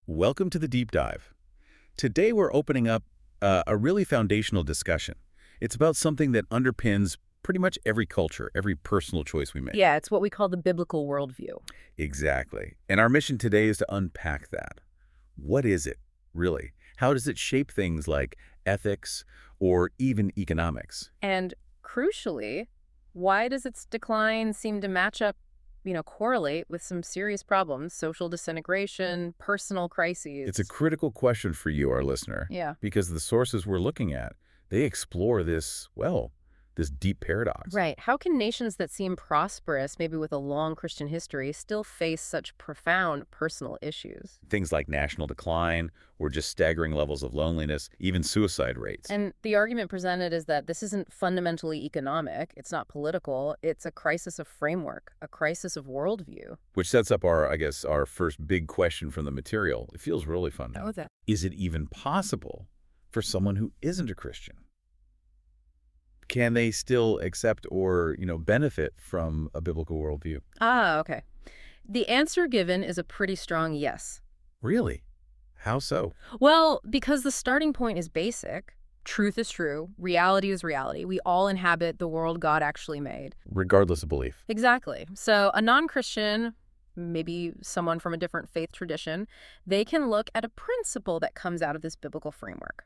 Welcome to the Deep Dive. Today we're opening up a really foundational discussion. It's about something that underpins pretty much every culture, every personal choice we make. Yeah, it's what we call the biblical worldview. Exactly. And our mission today is to unpack that. What is it, really? How does it shape things like ethics or even economics? And crucially, why does its decline seem to match up, correlate with some serious problems, social disintegration, personal crises? It's a critical question for you, our listener. Yeah. Because the sources we're looking at, they explore this, well, this deep paradox. Right. How can nations that seem prosperous, maybe with a long Christian history, still face such profound personal issues? Things like national decline or just staggering levels of loneliness, even suicide rates. And the argument presented is that this isn't fundamentally economic, it's not political, it's a crisis of framework, a crisis of worldview. Which sets up our first big question from the material. It feels really fun now. Oh, that. Is it even possible for someone who isn't a Christian? Can they still accept or, benefit from a biblical worldview? Ah, okay. The answer given is a pretty strong yes. Really? How so? Well, because the starting point is basic. Truth is true. Reality is reality. We all inhabit the world God actually made. Regardless of belief. Exactly. So a non-Christian, maybe someone from a different faith tradition, they can look at a principle that comes out of this biblical framework.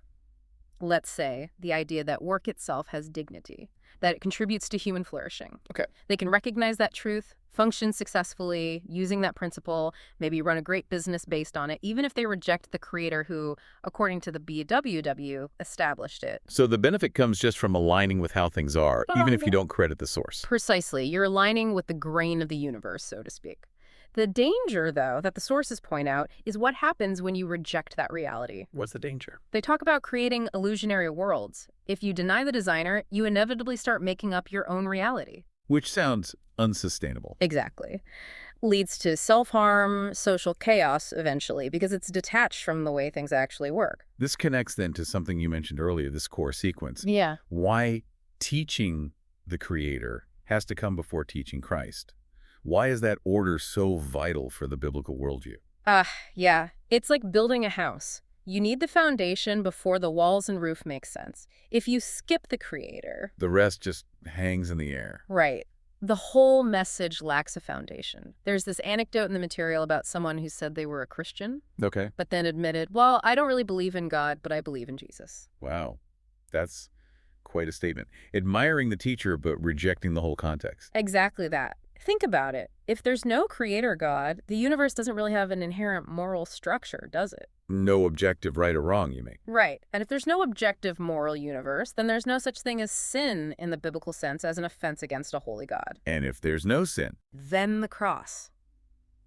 Let's say the idea that work itself has dignity, that it contributes to human flourishing. Okay. They can recognize that truth, function successfully using that principle, maybe run a great business based on it, even if they reject the creator who, according to the BWW, established it. So the benefit comes just from aligning with how things are, even if you don't credit the source. Precisely. You're aligning with the grain of the universe, so to speak. The danger, though, that the sources point out is what happens when you reject that reality. What's the danger? They talk about creating illusionary worlds. If you deny the designer, you inevitably start making up your own reality. Which sounds unsustainable. Exactly. Leads to self-harm, social chaos eventually, because it's detached from the way things actually work. This connects then to something you mentioned earlier, this core sequence. Yeah. Why teaching the Creator has to come before teaching Christ. Why is that order so vital for the biblical worldview? Yeah. It's like building a house. You need the foundation before the walls and roof make sense. If you skip the creator... The rest just hangs in the air. Right. The whole message lacks a foundation. There's this anecdote in the material about someone who said they were a Christian, Okay. but then admitted, well, I don't really believe in God, but I believe in Jesus. Wow. That's quite a statement. Admiring the teacher, but rejecting the whole context. Exactly that. Think about it. If there's no creator God, the universe doesn't really have an inherent moral structure, does it? No objective right or wrong, you mean? Right. And if there's no objective moral universe, then there's no such thing as sin in the biblical sense as an offense against a holy God. And if there's no sin? Then the cross,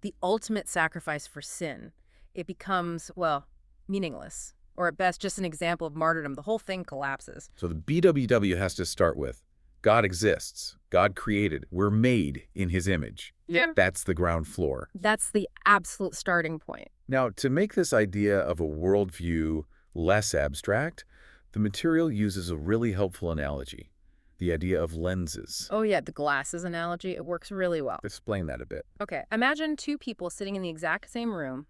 the ultimate sacrifice for sin, it becomes, well, meaningless. Or at best, just an example of martyrdom. The whole thing collapses. So the BWW has to start with, God exists. God created. We're made in his image. Yeah. That's the ground floor. That's the absolute starting point. Now, to make this idea of a worldview less abstract, the material uses a really helpful analogy, the idea of lenses. Oh yeah, the glasses analogy, it works really well. Explain that a bit. Okay, imagine two people sitting in the exact same room,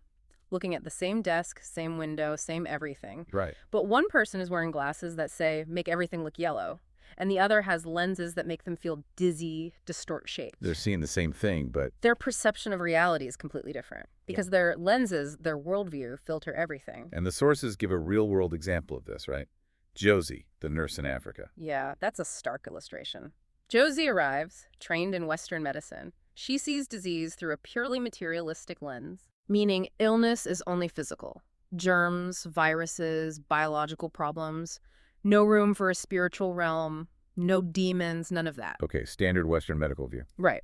looking at the same desk, same window, same everything. Right. But one person is wearing glasses that say, make everything look yellow. And the other has lenses that make them feel dizzy, distort shapes. They're seeing the same thing, but... Their perception of reality is completely different. Because their lenses, their worldview, filter everything. And the sources give a real-world example of this, right? Josie, the nurse in Africa. Yeah, that's a stark illustration. Josie arrives, trained in Western medicine. She sees disease through a purely materialistic lens, meaning illness is only physical. Germs, viruses, biological problems. No room for a spiritual realm, no demons, none of that. Okay, standard Western medical view. Right.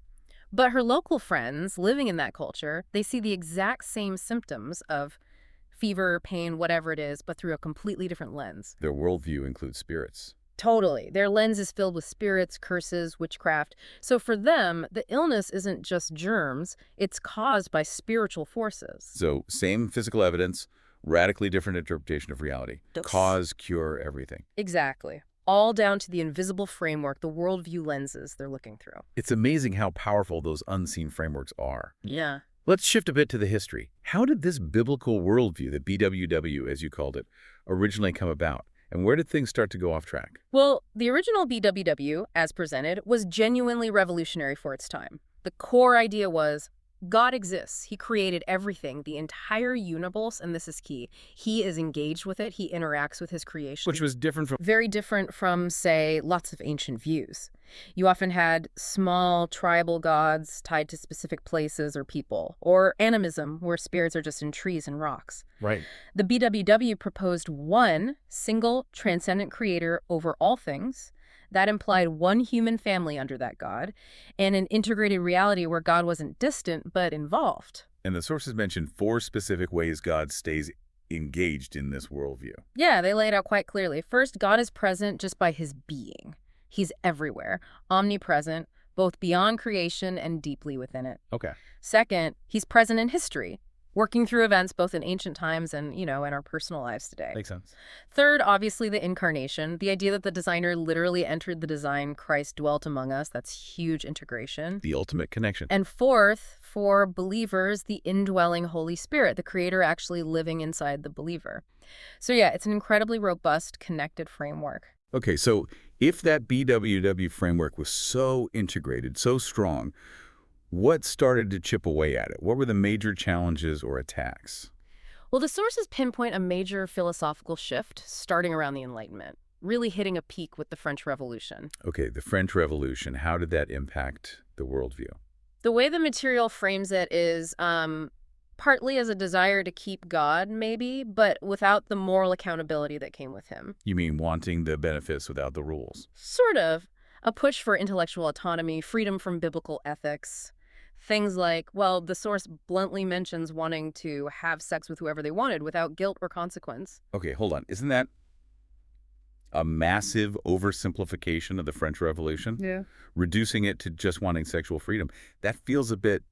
But her local friends living in that culture, they see the exact same symptoms of fever, pain, whatever it is, but through a completely different lens. Their worldview includes spirits. Totally. Their lens is filled with spirits, curses, witchcraft. So for them, the illness isn't just germs, it's caused by spiritual forces. So same physical evidence, radically different interpretation of reality. Cause, cure, everything. Exactly. All down to the invisible framework, the worldview lenses they're looking through. It's amazing how powerful those unseen frameworks are. Yeah. Let's shift a bit to the history. How did this biblical worldview, the BWW as you called it, originally come about? And where did things start to go off track? Well, the original BWW, as presented, was genuinely revolutionary for its time. The core idea was God exists. He created everything, the entire universe, and this is key. He is engaged with it. He interacts with his creation. Which was different from... Very different from, say, lots of ancient views. You often had small tribal gods tied to specific places or people, or animism, where spirits are just in trees and rocks. Right. The BWW proposed one single transcendent creator over all things. That implied one human family under that God, and an integrated reality where God wasn't distant, but involved. And the sources mention 4 specific ways God stays engaged in this worldview. Yeah, they lay it out quite clearly. First, God is present just by his being. He's everywhere, omnipresent, both beyond creation and deeply within it. Okay. Second, he's present in history, working through events both in ancient times and, in our personal lives today. Makes sense. Third, obviously, the Incarnation, the idea that the designer literally entered the design, Christ dwelt among us. That's huge integration. The ultimate connection. And fourth, for believers, the indwelling Holy Spirit, the creator actually living inside the believer. So yeah, it's an incredibly robust, connected framework. Okay, so if that BWW framework was so integrated, so strong, what started to chip away at it? What were the major challenges or attacks? Well, the sources pinpoint a major philosophical shift starting around the Enlightenment, really hitting a peak with the French Revolution. Okay, the French Revolution, how did that impact the worldview? The way the material frames it is partly as a desire to keep God, maybe, but without the moral accountability that came with him. You mean wanting the benefits without the rules? Sort of. A push for intellectual autonomy, freedom from biblical ethics. Things like, well, the source bluntly mentions wanting to have sex with whoever they wanted without guilt or consequence. Okay, hold on. Isn't that a massive oversimplification of the French Revolution? Yeah. Reducing it to just wanting sexual freedom. That feels a bit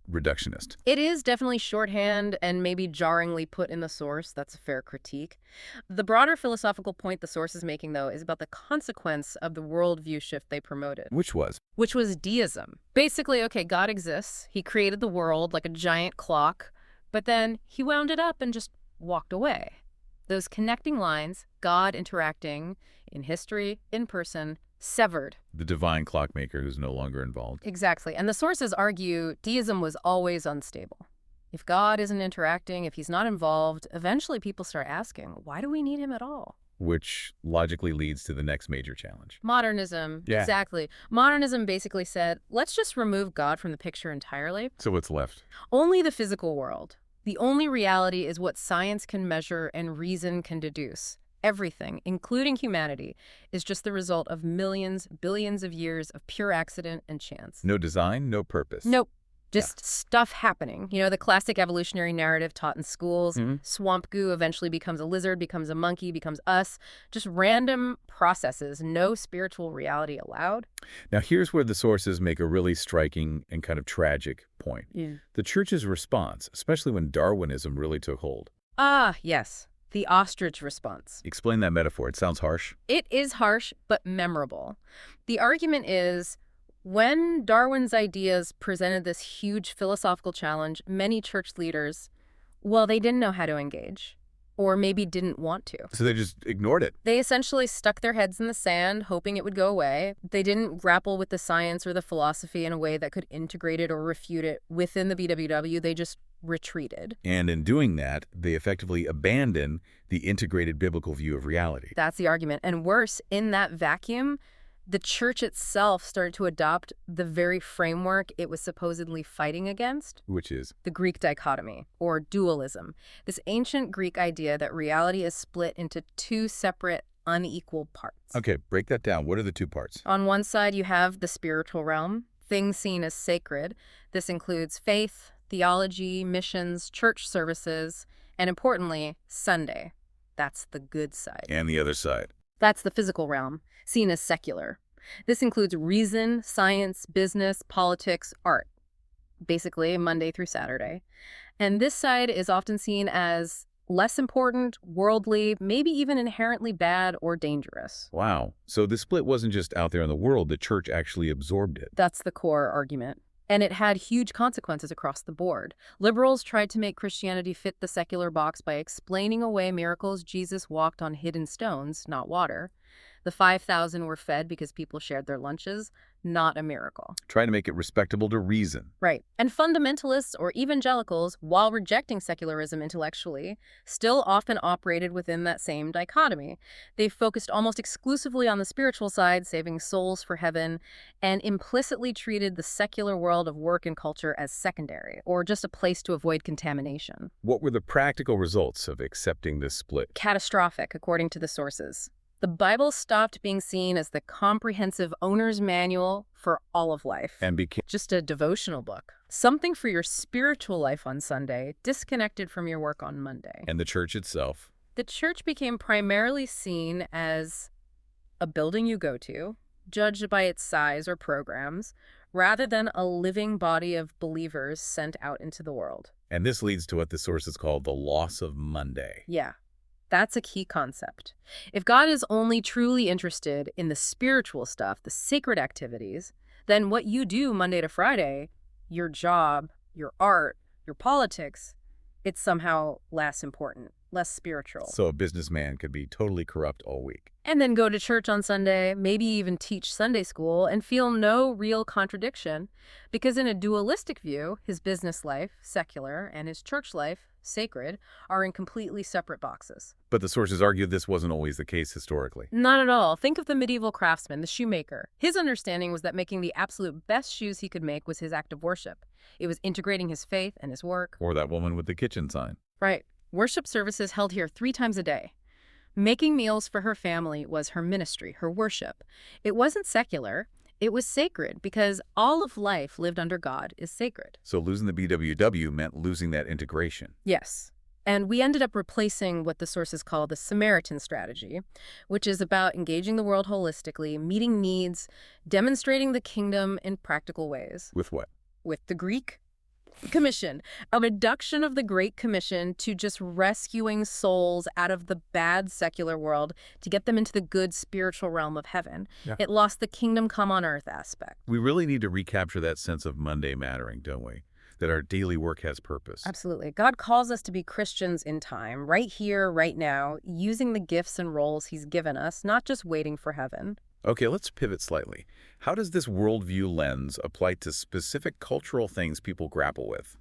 reductionist. It is definitely shorthand and maybe jarringly put in the source. That's a fair critique. The broader philosophical point the source is making, though, is about the consequence of the worldview shift they promoted. Which was? Which was deism. Basically, okay, God exists. He created the world like a giant clock, but then he wound it up and just walked away. Those connecting lines, God interacting in history, in person, severed. The divine clockmaker who's no longer involved. Exactly. And the sources argue deism was always unstable. If God isn't interacting, if he's not involved, eventually people start asking, why do we need him at all? Which logically leads to the next major challenge. Modernism. Yeah. Exactly. Modernism basically said, let's just remove God from the picture entirely. So what's left? Only the physical world. The only reality is what science can measure and reason can deduce. Everything, including humanity, is just the result of millions, billions of years of pure accident and chance. No design, no purpose. Nope. Just stuff happening. You know, the classic evolutionary narrative taught in schools. Mm-hmm. Swamp goo eventually becomes a lizard, becomes a monkey, becomes us. Just random processes, no spiritual reality allowed. Now here's where the sources make a really striking and kind of tragic point. Yeah. The church's response, especially when Darwinism really took hold. Ah, yes. The ostrich response. Explain that metaphor. It sounds harsh. It is harsh, but memorable. The argument is, when Darwin's ideas presented this huge philosophical challenge, many church leaders, well, they didn't know how to engage, or maybe didn't want to. So they just ignored it. They essentially stuck their heads in the sand, hoping it would go away. They didn't grapple with the science or the philosophy in a way that could integrate it or refute it within the BWW. They just retreated. And in doing that, they effectively abandon the integrated biblical view of reality. That's the argument. And worse, in that vacuum, the church itself started to adopt the very framework it was supposedly fighting against. Which is? The Greek dichotomy, or dualism. This ancient Greek idea that reality is split into 2 separate, unequal parts. Okay, break that down. What are the 2 parts? On one side, you have the spiritual realm, things seen as sacred. This includes faith, theology, missions, church services, and importantly, Sunday. That's the good side. And the other side? That's the physical realm, seen as secular. This includes reason, science, business, politics, art. Basically, Monday through Saturday. And this side is often seen as less important, worldly, maybe even inherently bad or dangerous. Wow. So the split wasn't just out there in the world. The church actually absorbed it. That's the core argument. And it had huge consequences across the board. Liberals tried to make Christianity fit the secular box by explaining away miracles. Jesus walked on hidden stones, not water. The 5,000 were fed because people shared their lunches, not a miracle. Trying to make it respectable to reason. Right. And fundamentalists or evangelicals, while rejecting secularism intellectually, still often operated within that same dichotomy. They focused almost exclusively on the spiritual side, saving souls for heaven, and implicitly treated the secular world of work and culture as secondary, or just a place to avoid contamination. What were the practical results of accepting this split? Catastrophic, according to the sources. The Bible stopped being seen as the comprehensive owner's manual for all of life. And became Just a devotional book. Something for your spiritual life on Sunday, disconnected from your work on Monday. and the church itself. The church became primarily seen as a building you go to, judged by its size or programs, rather than a living body of believers sent out into the world. And this leads to what the sources call the loss of Monday. Yeah. That's a key concept. If God is only truly interested in the spiritual stuff, the sacred activities, then what you do Monday to Friday, your job, your art, your politics, it's somehow less important, less spiritual. So a businessman could be totally corrupt all week. And then go to church on Sunday, maybe even teach Sunday school, and feel no real contradiction, because in a dualistic view, his business life, secular, and his church life, sacred, are in completely separate boxes. But the sources argue this wasn't always the case historically. Not at all. Think of the medieval craftsman, the shoemaker. His understanding was that making the absolute best shoes he could make was his act of worship. It was integrating his faith and his work. Or that woman with the kitchen sign. Right. Worship services held here 3 times a day. Making meals for her family was her ministry, her worship. It wasn't secular. It was sacred, because all of life lived under God is sacred. So losing the BWW meant losing that integration. Yes. And we ended up replacing what the sources call the Samaritan strategy, which is about engaging the world holistically, meeting needs, demonstrating the kingdom in practical ways. With what? With the Greek Commission, a reduction of the Great Commission to just rescuing souls out of the bad secular world to get them into the good spiritual realm of heaven. Yeah. It lost the kingdom come on earth aspect. We really need to recapture that sense of Monday mattering, don't we? That our daily work has purpose. Absolutely. God calls us to be Christians in time, right here, right now, using the gifts and roles he's given us, not just waiting for heaven. Okay, let's pivot slightly. How does this worldview lens apply to specific cultural things people grapple with?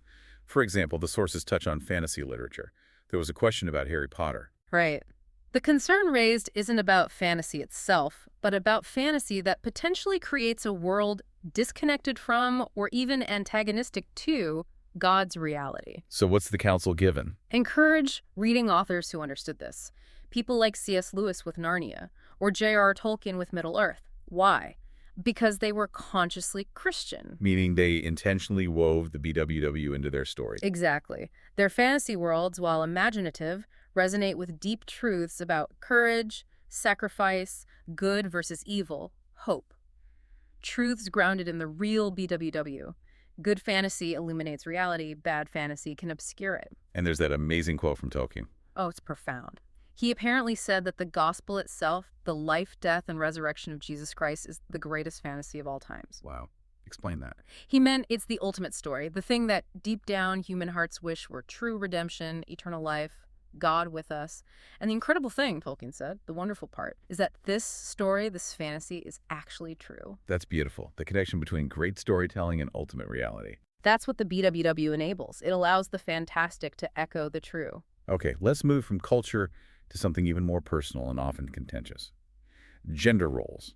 For example, the sources touch on fantasy literature. There was a question about Harry Potter. Right. The concern raised isn't about fantasy itself, but about fantasy that potentially creates a world disconnected from or even antagonistic to God's reality. So what's the counsel given? Encourage reading authors who understood this. People like C.S. Lewis with Narnia, or J.R. Tolkien with Middle-earth. Why? Because they were consciously Christian. Meaning they intentionally wove the BWW into their story. Exactly. Their fantasy worlds, while imaginative, resonate with deep truths about courage, sacrifice, good versus evil, hope. Truths grounded in the real BWW. Good fantasy illuminates reality, bad fantasy can obscure it. And there's that amazing quote from Tolkien. Oh, it's profound. He apparently said that the gospel itself, the life, death, and resurrection of Jesus Christ, is the greatest fantasy of all times. Wow. Explain that. He meant it's the ultimate story, the thing that deep down human hearts wish were true redemption, eternal life, God with us. And the incredible thing, Tolkien said, the wonderful part, is that this story, this fantasy, is actually true. That's beautiful. The connection between great storytelling and ultimate reality. That's what the BWW enables. It allows the fantastic to echo the true. Okay, let's move from culture to something even more personal and often contentious. Gender roles.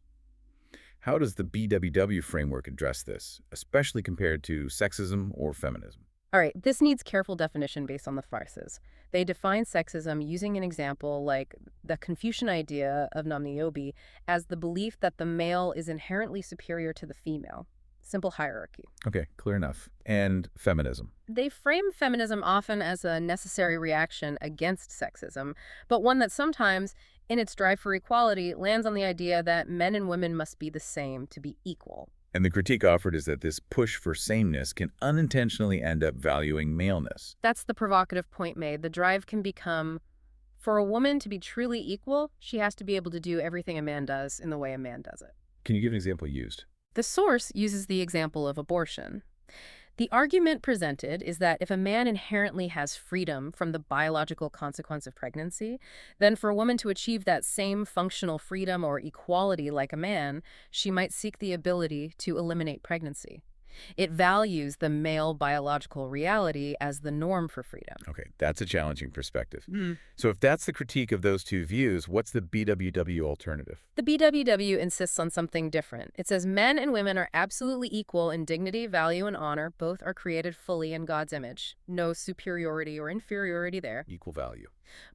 How does the BWW framework address this, especially compared to sexism or feminism? All right, this needs careful definition based on the sources. They define sexism using an example like the Confucian idea of Nam-myobi as the belief that the male is inherently superior to the female. Simple hierarchy. Okay, clear enough. And feminism. They frame feminism often as a necessary reaction against sexism, but one that sometimes, in its drive for equality, lands on the idea that men and women must be the same to be equal. And the critique offered is that this push for sameness can unintentionally end up valuing maleness. That's the provocative point made. The drive can become, for a woman to be truly equal, she has to be able to do everything a man does in the way a man does it. Can you give an example used? The source uses the example of abortion. The argument presented is that if a man inherently has freedom from the biological consequence of pregnancy, then for a woman to achieve that same functional freedom or equality like a man, she might seek the ability to eliminate pregnancy. It values the male biological reality as the norm for freedom. Okay, that's a challenging perspective. Mm. So if that's the critique of those two views, what's the BWW alternative? The BWW insists on something different. It says men and women are absolutely equal in dignity, value, and honor. Both are created fully in God's image. No superiority or inferiority there. Equal value.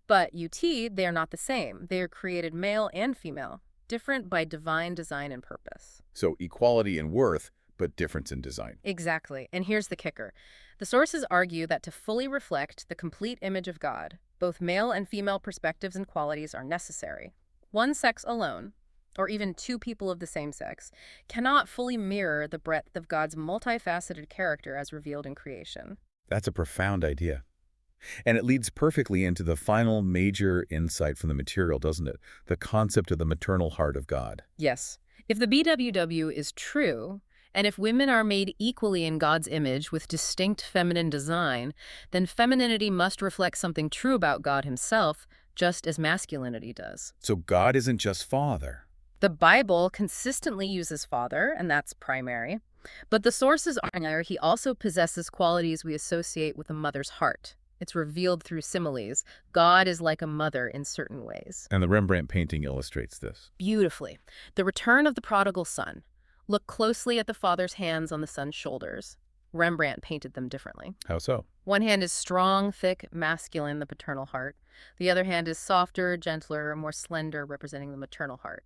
But UT, they are not the same. They are created male and female, different by divine design and purpose. So equality in worth, but difference in design. Exactly. And here's the kicker. The sources argue that to fully reflect the complete image of God, both male and female perspectives and qualities are necessary. One sex alone, or even two people of the same sex, cannot fully mirror the breadth of God's multifaceted character as revealed in creation. That's a profound idea. And it leads perfectly into the final major insight from the material, doesn't it? The concept of the maternal heart of God. Yes. If the BWW is true, and if women are made equally in God's image with distinct feminine design, then femininity must reflect something true about God himself, just as masculinity does. So God isn't just Father. The Bible consistently uses father, and that's primary. But the sources are he also possesses qualities we associate with a mother's heart. It's revealed through similes. God is like a mother in certain ways. And the Rembrandt painting illustrates this. Beautifully. The return of the prodigal son. Look closely at the father's hands on the son's shoulders. Rembrandt painted them differently. How so? One hand is strong, thick, masculine, the paternal heart. The other hand is softer, gentler, more slender, representing the maternal heart.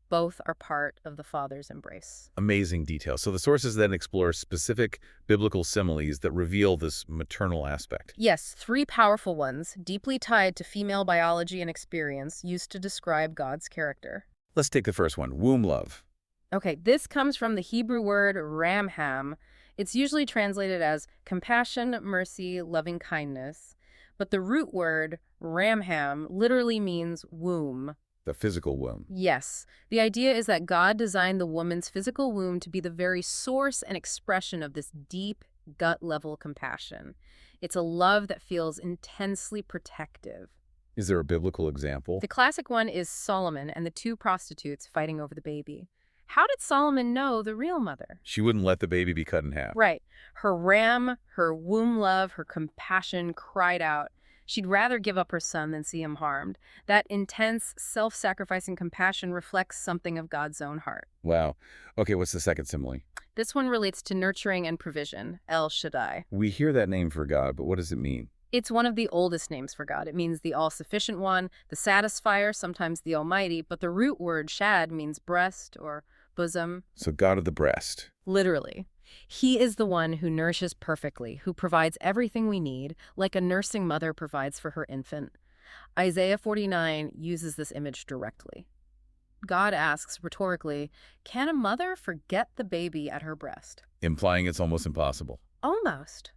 Both are part of the father's embrace. Amazing detail. So the sources then explore specific biblical similes that reveal this maternal aspect. Yes, three powerful ones, deeply tied to female biology and experience, used to describe God's character. Let's take the first one, womb love. Okay, this comes from the Hebrew word ramham. It's usually translated as compassion, mercy, loving kindness. But the root word ramham literally means womb. The physical womb. Yes. The idea is that God designed the woman's physical womb to be the very source and expression of this deep, gut-level compassion. It's a love that feels intensely protective. Is there a biblical example? The classic one is Solomon and the two prostitutes fighting over the baby. How did Solomon know the real mother? She wouldn't let the baby be cut in half. Right. Her ram, her womb love, her compassion cried out. She'd rather give up her son than see him harmed. That intense, self-sacrificing compassion reflects something of God's own heart. Wow. Okay, what's the second simile? This one relates to nurturing and provision, El Shaddai. We hear that name for God, but what does it mean? It's one of the oldest names for God. It means the all-sufficient one, the satisfier, sometimes the almighty, but the root word shad means breast or bosom. So God of the breast. Literally. He is the one who nourishes perfectly, who provides everything we need, like a nursing mother provides for her infant. Isaiah 49 uses this image directly. God asks rhetorically, can a mother forget the baby at her breast? Implying it's almost impossible. Almost.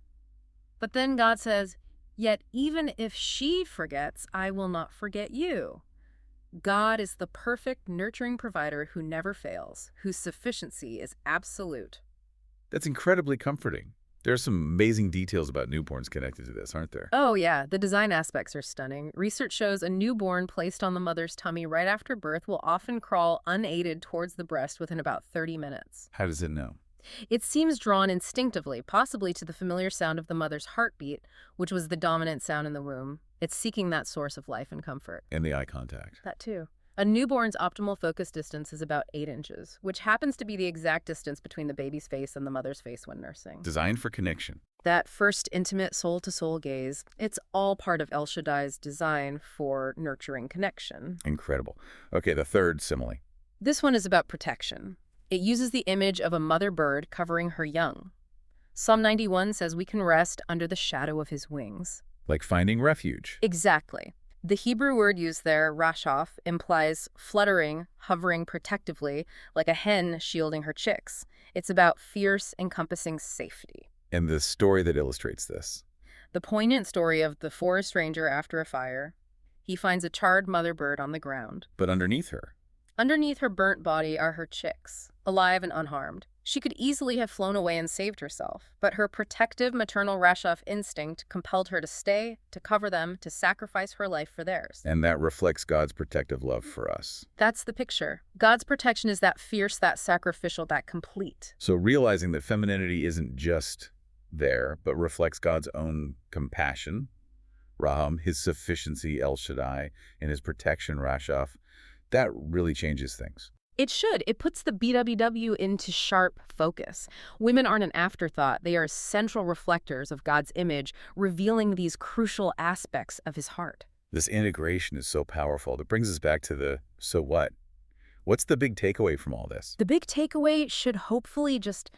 But then God says, yet even if she forgets, I will not forget you. God is the perfect nurturing provider who never fails, whose sufficiency is absolute. That's incredibly comforting. There are some amazing details about newborns connected to this, aren't there? Oh yeah, the design aspects are stunning. Research shows a newborn placed on the mother's tummy right after birth will often crawl unaided towards the breast within about 30 minutes. How does it know? It seems drawn instinctively, possibly to the familiar sound of the mother's heartbeat, which was the dominant sound in the womb. It's seeking that source of life and comfort. And the eye contact. That too. A newborn's optimal focus distance is about 8 inches, which happens to be the exact distance between the baby's face and the mother's face when nursing. Designed for connection. That first intimate soul-to-soul gaze, it's all part of El Shaddai's design for nurturing connection. Incredible. Okay, the third simile. This one is about protection. It uses the image of a mother bird covering her young. Psalm 91 says we can rest under the shadow of his wings. Like finding refuge. Exactly. The Hebrew word used there, rashaf, implies fluttering, hovering protectively, like a hen shielding her chicks. It's about fierce, encompassing safety. And the story that illustrates this. The poignant story of the forest ranger after a fire. He finds a charred mother bird on the ground. But underneath her. Underneath her burnt body are her chicks. alive and unharmed. She could easily have flown away and saved herself, but her protective maternal Rashaf instinct compelled her to stay, to cover them, to sacrifice her life for theirs. And that reflects God's protective love for us. That's the picture. God's protection is that fierce, that sacrificial, that complete. So realizing that femininity isn't just there, but reflects God's own compassion, Raham, his sufficiency, El Shaddai, and his protection, Rashaf, that really changes things. It should. It puts the BWW into sharp focus. Women aren't an afterthought. They are central reflectors of God's image, revealing these crucial aspects of his heart. This integration is so powerful. That brings us back to the so what? What's the big takeaway from all this? The big takeaway should hopefully just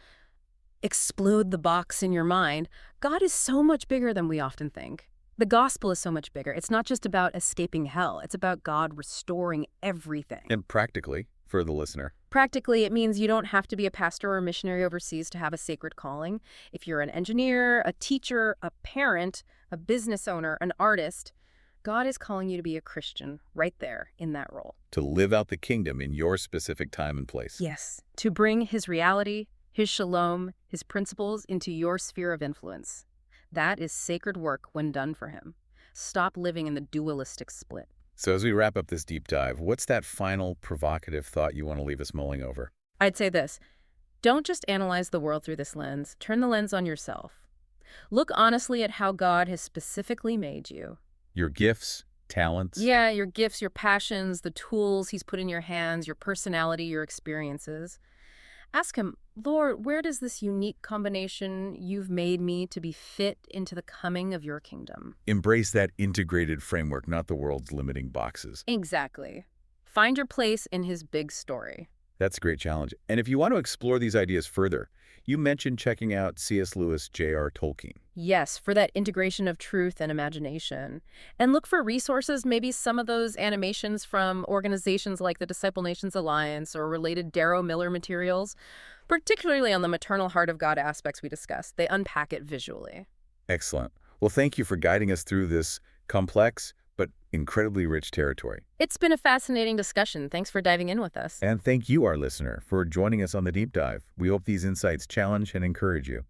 explode the box in your mind. God is so much bigger than we often think. The gospel is so much bigger. It's not just about escaping hell. It's about God restoring everything. And practically, for the listener. Practically, it means you don't have to be a pastor or a missionary overseas to have a sacred calling. If you're an engineer, a teacher, a parent, a business owner, an artist, God is calling you to be a Christian right there in that role. To live out the kingdom in your specific time and place. Yes, to bring his reality, his shalom, his principles into your sphere of influence. That is sacred work when done for him. Stop living in the dualistic split. So as we wrap up this deep dive, what's that final provocative thought you want to leave us mulling over? I'd say this. Don't just analyze the world through this lens. Turn the lens on yourself. Look honestly at how God has specifically made you. Your gifts, talents. Yeah, your gifts, your passions, the tools he's put in your hands, your personality, your experiences. Ask him, Lord, where does this unique combination you've made me to be fit into the coming of your kingdom? Embrace that integrated framework, not the world's limiting boxes. Exactly. Find your place in his big story. That's a great challenge. And if you want to explore these ideas further, you mentioned checking out C.S. Lewis, J.R. Tolkien. Yes, for that integration of truth and imagination. And look for resources, maybe some of those animations from organizations like the Disciple Nations Alliance or related Darrow Miller materials, particularly on the maternal heart of God aspects we discussed. They unpack it visually. Excellent. Well, thank you for guiding us through this complex but incredibly rich territory. It's been a fascinating discussion. Thanks for diving in with us. And thank you, our listener, for joining us on the deep dive. We hope these insights challenge and encourage you.